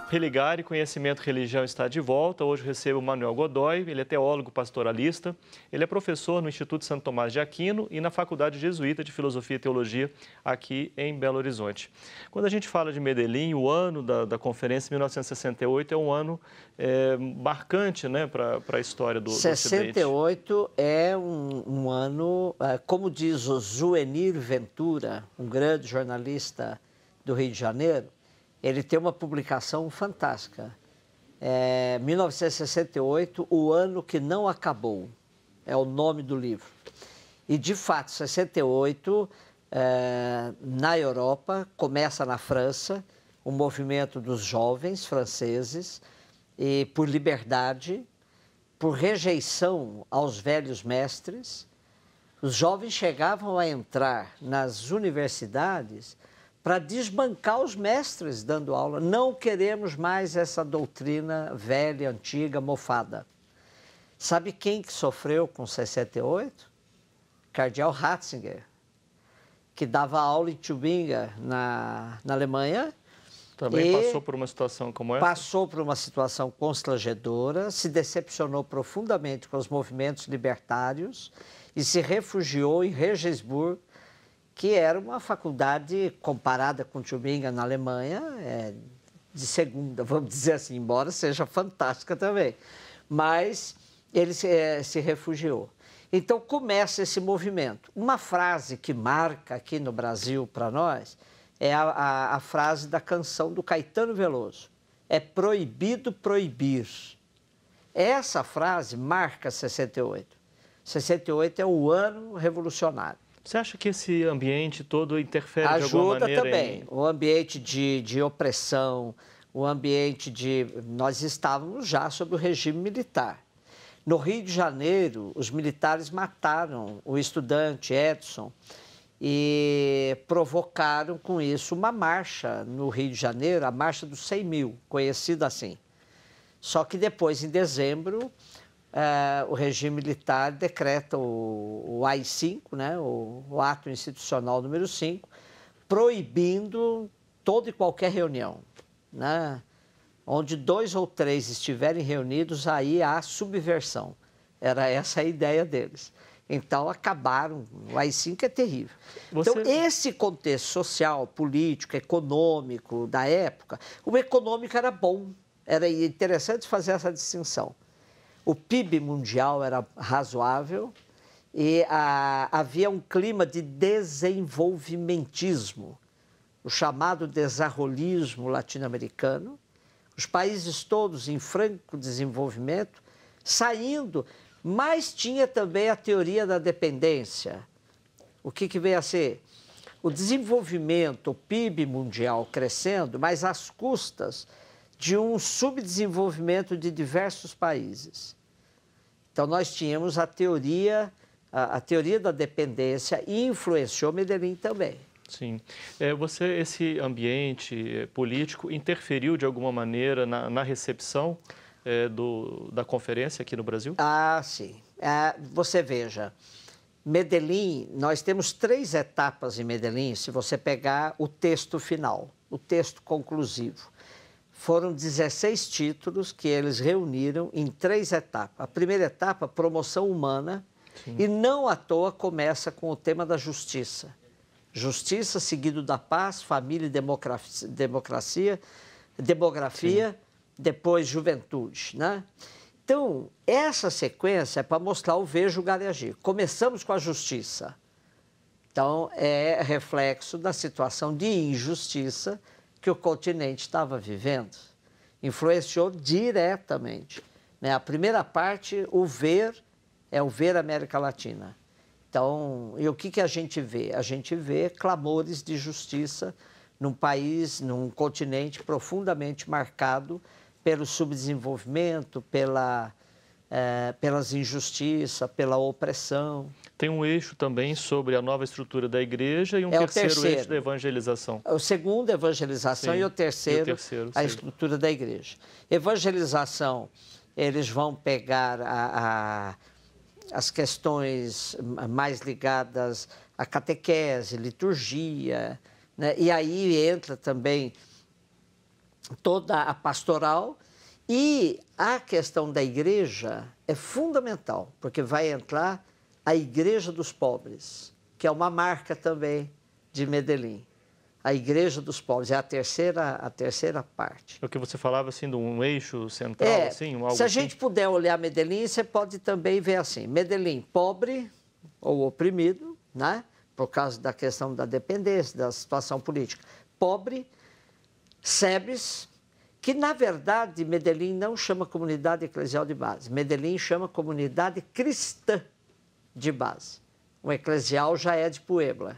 Religare, Conhecimento e Religião está de volta. Hoje eu recebo o Manuel Godoy, ele é teólogo pastoralista, ele é professor no Instituto Santo Tomás de Aquino e na Faculdade Jesuíta de Filosofia e Teologia aqui em Belo Horizonte. Quando a gente fala de Medellín, o ano da conferência, 1968, é um ano marcante, né, para a história do Ocidente. 68 é um ano, como diz o Zuenir Ventura, um grande jornalista do Rio de Janeiro, ele tem uma publicação fantástica. 1968, o ano que não acabou, é o nome do livro. E, de fato, 68, na Europa, começa na França, o movimento dos jovens franceses, e por liberdade, por rejeição aos velhos mestres. Os jovens chegavam a entrar nas universidades para desbancar os mestres dando aula. Não queremos mais essa doutrina velha, antiga, mofada. Sabe quem que sofreu com 68? Cardeal Ratzinger, que dava aula em Tübingen, na Alemanha. Também passou por uma situação como essa? Passou por uma situação constrangedora, se decepcionou profundamente com os movimentos libertários e se refugiou em Regensburg, que era uma faculdade, comparada com Tübingen na Alemanha, de segunda, vamos dizer assim, embora seja fantástica também. Mas ele se refugiou. Então começa esse movimento. Uma frase que marca aqui no Brasil para nós é a frase da canção do Caetano Veloso. É proibido proibir. Essa frase marca 68. 68 é o ano revolucionário. Você acha que esse ambiente todo interfere de alguma maneira? Ajuda também. O ambiente de opressão, o ambiente de... Nós estávamos já sob o regime militar. No Rio de Janeiro, os militares mataram o estudante Edson e provocaram com isso uma marcha no Rio de Janeiro, a Marcha dos 100 mil, conhecida assim. Só que depois, em dezembro, o regime militar decreta o AI-5, né, o Ato Institucional número 5, proibindo toda e qualquer reunião, né? Onde 2 ou 3 estiverem reunidos, aí há subversão. Era essa a ideia deles. Então, acabaram. O AI-5 é terrível. Então, esse contexto social, político, econômico da época, o econômico era bom. Era interessante fazer essa distinção. O PIB mundial era razoável e havia um clima de desenvolvimentismo, o chamado desarrollismo latino-americano, os países todos em franco desenvolvimento, saindo, mas tinha também a teoria da dependência. O que veio a ser? O desenvolvimento, o PIB mundial crescendo, mas às custas de um subdesenvolvimento de diversos países. Então, nós tínhamos a teoria da dependência e influenciou Medellín também. Sim. Esse ambiente político interferiu de alguma maneira na recepção da conferência aqui no Brasil? Ah, sim. Você veja, Medellín, nós temos 3 etapas em Medellín, se você pegar o texto final, o texto conclusivo. Foram 16 títulos que eles reuniram em 3 etapas. A primeira etapa, promoção humana, sim, e não à toa começa com o tema da justiça. Justiça, seguido da paz, família e demografia, depois juventude, né? Então, essa sequência é para mostrar o ver, julgar e agir. Começamos com a justiça. Então, é reflexo da situação de injustiça que o continente estava vivendo. Influenciou diretamente, né? A primeira parte, o ver, é o ver América Latina. Então, e o que a gente vê? A gente vê clamores de justiça num país, num continente profundamente marcado pelo subdesenvolvimento, pelas injustiças, pela opressão. Tem um eixo também sobre a nova estrutura da igreja e um terceiro eixo da evangelização. O segundo, evangelização, sim, e o terceiro a sim, estrutura da igreja. Evangelização, eles vão pegar as questões mais ligadas à catequese, liturgia, né? E aí entra também toda a pastoral. E a questão da igreja é fundamental, porque vai entrar a Igreja dos Pobres, que é uma marca também de Medellín. A Igreja dos Pobres é a terceira parte. É o que você falava, assim, de um eixo central, assim? Algo Se a assim? gente puder olhar Medellín, você pode também ver assim, Medellín pobre ou oprimido, né? Por causa da questão da dependência, da situação política. Pobre, Sebes, que na verdade Medellín não chama comunidade eclesial de base, Medellín chama comunidade cristã de base. O eclesial já é de Puebla.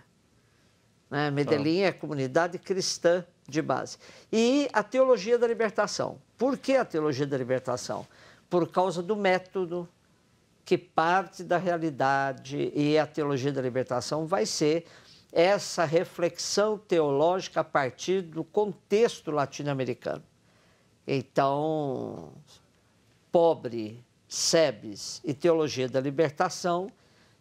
Né? Medellín é comunidade cristã de base. E a teologia da libertação. Por que a teologia da libertação? Por causa do método que parte da realidade, e a teologia da libertação vai ser essa reflexão teológica a partir do contexto latino-americano. Então, pobre, Sebes e teologia da libertação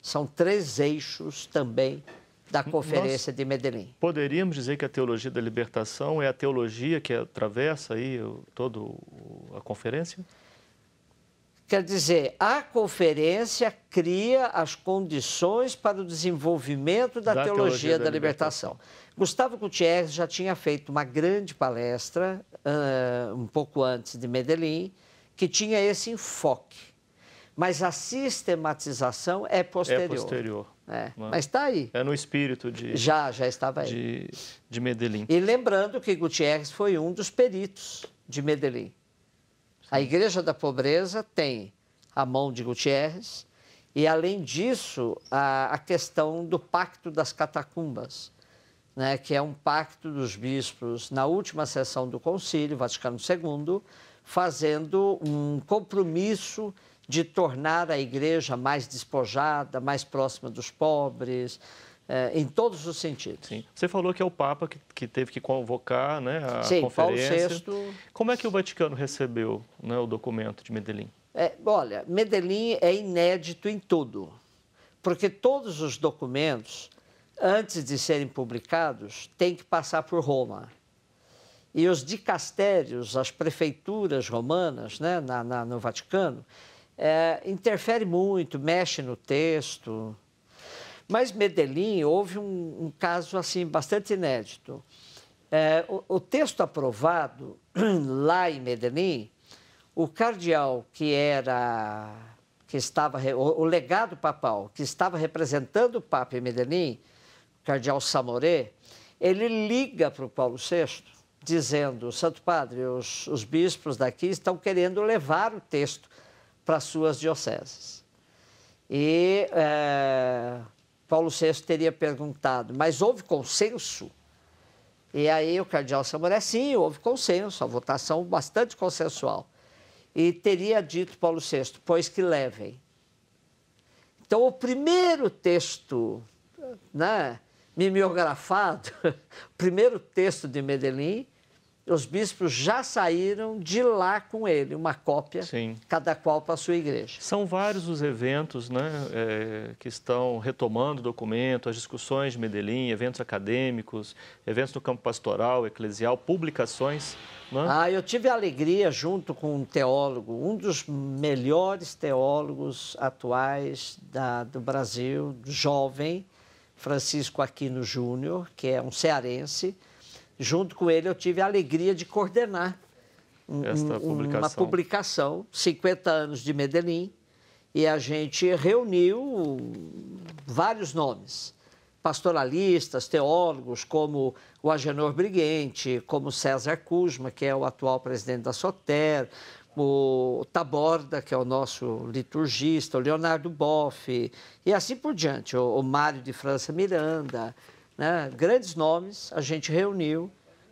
são 3 eixos também da Conferência de Medellín. Poderíamos dizer que a teologia da libertação é a teologia que atravessa aí toda a conferência? Quer dizer, a conferência cria as condições para o desenvolvimento da teologia da libertação. Gustavo Gutiérrez já tinha feito uma grande palestra, um pouco antes de Medellín, que tinha esse enfoque. Mas a sistematização é posterior. É posterior. Mas está aí. É no espírito de... Já estava aí. De Medellín. E lembrando que Gutiérrez foi um dos peritos de Medellín. A Igreja da Pobreza tem a mão de Gutiérrez e, além disso, a questão do Pacto das Catacumbas, né, que é um pacto dos bispos na última sessão do Concílio Vaticano II, fazendo um compromisso de tornar a Igreja mais despojada, mais próxima dos pobres, em todos os sentidos. Sim. Você falou que é o Papa que teve que convocar, né, a Sim, conferência. Paulo VI... Como é que o Vaticano recebeu, né, o documento de Medellín? Olha, Medellín é inédito em tudo, porque todos os documentos, antes de serem publicados, têm que passar por Roma. E os dicastérios, as prefeituras romanas, né, no Vaticano, interferem muito, mexem no texto. Mas Medellín houve um caso assim bastante inédito. O texto aprovado lá em Medellín, o cardeal o legado papal que estava representando o Papa em Medellín, o cardeal Samoré, ele liga para o Paulo VI dizendo: Santo Padre, os bispos daqui estão querendo levar o texto para as suas dioceses. E Paulo VI teria perguntado, mas houve consenso? E aí o cardeal Samoré, sim, houve consenso, a votação bastante consensual. E teria dito Paulo VI, pois que levem. Então, o primeiro texto, né, mimeografado, o primeiro texto de Medellín, os bispos já saíram de lá com ele, uma cópia, Sim. cada qual para a sua igreja. São vários os eventos, né, que estão retomando o documento, as discussões de Medellín, eventos acadêmicos, eventos no campo pastoral, eclesial, publicações. Né? Eu tive a alegria, junto com um teólogo, um dos melhores teólogos atuais do Brasil, jovem, Francisco Aquino Júnior, que é um cearense. Junto com ele, eu tive a alegria de coordenar uma publicação, 50 anos de Medellín, e a gente reuniu vários nomes, pastoralistas, teólogos, como o Agenor Briguente, como César Kuzma, que é o atual presidente da Soter, o Taborda, que é o nosso liturgista, o Leonardo Boff, e assim por diante, o Mário de França Miranda, né? Grandes nomes a gente reuniu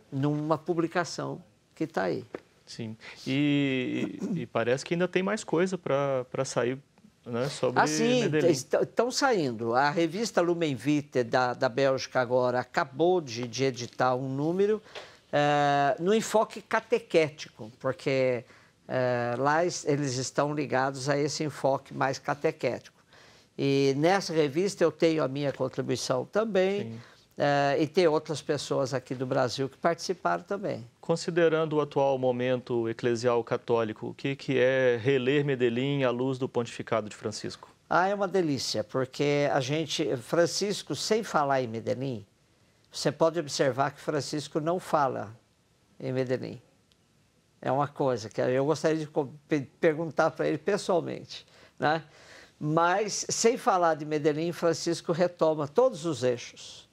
numa publicação que está aí. Sim, e parece que ainda tem mais coisa para sair, né, sobre Medellín. Estão saindo. A revista Lumen Vitae da Bélgica agora acabou de editar um número no enfoque catequético, porque lá eles estão ligados a esse enfoque mais catequético. E nessa revista eu tenho a minha contribuição também. Sim. e tem outras pessoas aqui do Brasil que participaram também. Considerando o atual momento eclesial católico, o que é reler Medellín à luz do pontificado de Francisco? É uma delícia, porque Francisco, sem falar em Medellín, você pode observar que Francisco não fala em Medellín. É uma coisa que eu gostaria de perguntar para ele pessoalmente, né? Mas, sem falar de Medellín, Francisco retoma todos os eixos,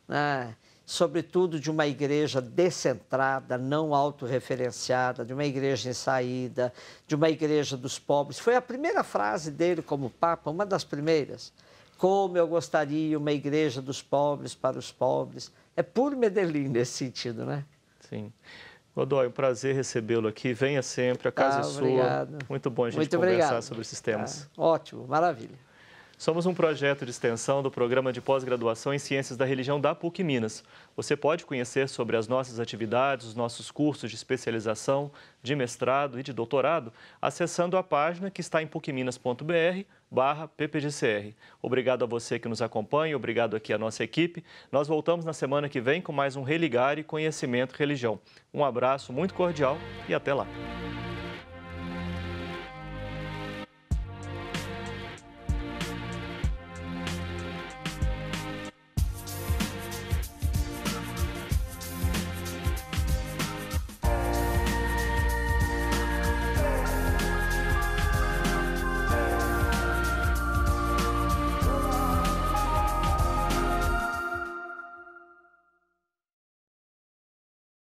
né? Sobretudo de uma igreja descentrada, não autorreferenciada, de uma igreja em saída, de uma igreja dos pobres. Foi a primeira frase dele como Papa, uma das primeiras. Como eu gostaria uma igreja dos pobres para os pobres. É puro Medellín nesse sentido, né? Sim. Godoy, um prazer recebê-lo aqui. Venha sempre, a casa é obrigado. sua. Muito bom a gente Muito conversar obrigado. sobre esses temas. Ótimo, maravilha. Somos um projeto de extensão do Programa de Pós-Graduação em Ciências da Religião da PUC Minas. Você pode conhecer sobre as nossas atividades, os nossos cursos de especialização, de mestrado e de doutorado, acessando a página que está em pucminas.br/ppgcr. Obrigado a você que nos acompanha, obrigado aqui à nossa equipe. Nós voltamos na semana que vem com mais um Religare Conhecimento e Religião. Um abraço muito cordial e até lá.